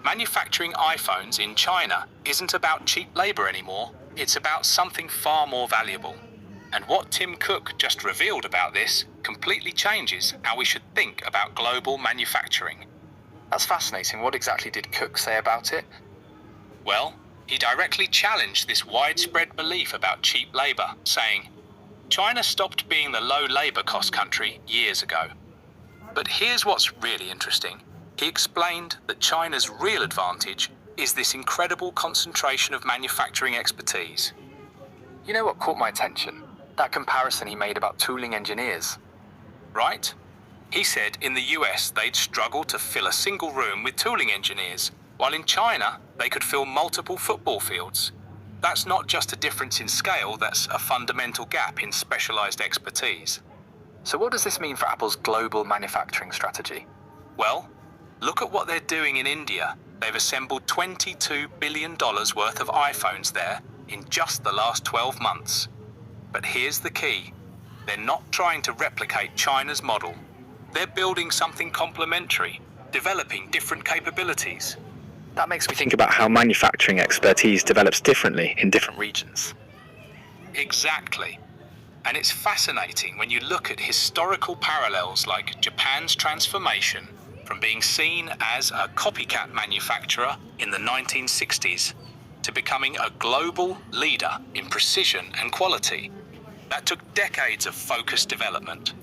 Manufacturing iPhones in China isn't about cheap labor anymore, it's about something far more valuable. And what Tim Cook just revealed about this completely changes how we should think about global manufacturing. That's fascinating. What exactly did Cook say about it? Well, he directly challenged this widespread belief about cheap labor, saying, China stopped being the low labor cost country years ago. But here's what's really interesting. He explained that China's real advantage is this incredible concentration of manufacturing expertise. You know what caught my attention? That comparison he made about tooling engineers. Right? He said in the US they'd struggle to fill a single room with tooling engineers, while in China they could fill multiple football fields. That's not just a difference in scale, that's a fundamental gap in specialized expertise. So what does this mean for Apple's global manufacturing strategy? Well, look at what they're doing in India. They've assembled $22 billion worth of iPhones there in just the last 12 months. But here's the key. They're not trying to replicate China's model. They're building something complementary, developing different capabilities. That makes me think about how manufacturing expertise develops differently in different regions. Exactly. And it's fascinating when you look at historical parallels like Japan's transformation from being seen as a copycat manufacturer in the 1960s to becoming a global leader in precision and quality. That took decades of focused development.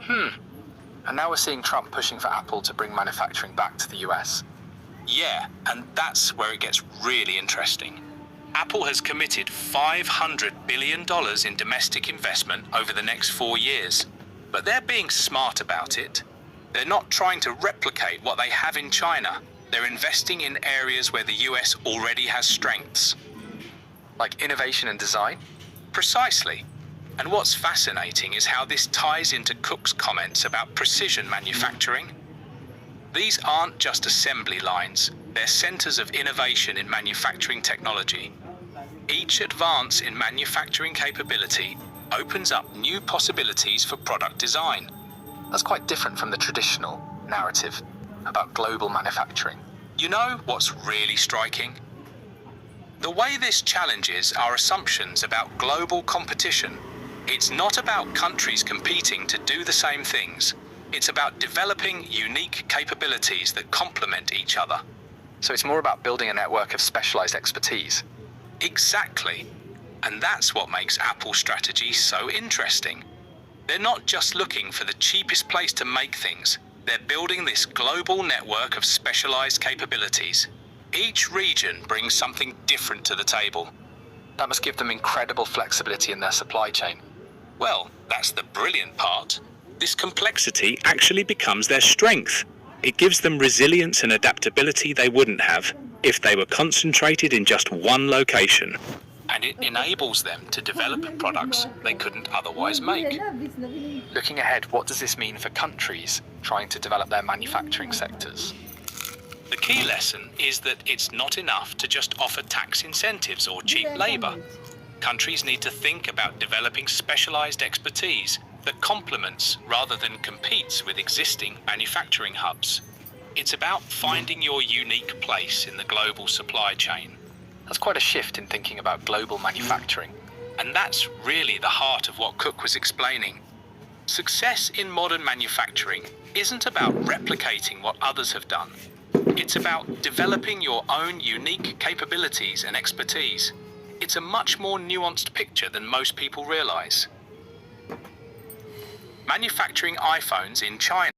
And now we're seeing Trump pushing for Apple to bring manufacturing back to the US. Yeah, and that's where it gets really interesting. Apple has committed $500 billion in domestic investment over the next 4 years. But they're being smart about it. They're not trying to replicate what they have in China. They're investing in areas where the US already has strengths. Like innovation and design? Precisely. And what's fascinating is how this ties into Cook's comments about precision manufacturing. These aren't just assembly lines, they're centers of innovation in manufacturing technology. Each advance in manufacturing capability opens up new possibilities for product design. That's quite different from the traditional narrative about global manufacturing. You know what's really striking? The way this challenges our assumptions about global competition. It's not about countries competing to do the same things. It's about developing unique capabilities that complement each other. So it's more about building a network of specialized expertise. Exactly. And that's what makes Apple's strategy so interesting. They're not just looking for the cheapest place to make things. They're building this global network of specialized capabilities. Each region brings something different to the table. That must give them incredible flexibility in their supply chain. Well, that's the brilliant part. This complexity actually becomes their strength. It gives them resilience and adaptability they wouldn't have if they were concentrated in just one location. And it enables them to develop products they couldn't otherwise make. Looking ahead, what does this mean for countries trying to develop their manufacturing sectors? The key lesson is that it's not enough to just offer tax incentives or cheap labor. Countries need to think about developing specialized expertise that complements rather than competes with existing manufacturing hubs. It's about finding your unique place in the global supply chain. That's quite a shift in thinking about global manufacturing. And that's really the heart of what Cook was explaining. Success in modern manufacturing isn't about replicating what others have done. It's about developing your own unique capabilities and expertise. It's a much more nuanced picture than most people realize. Manufacturing iPhones in China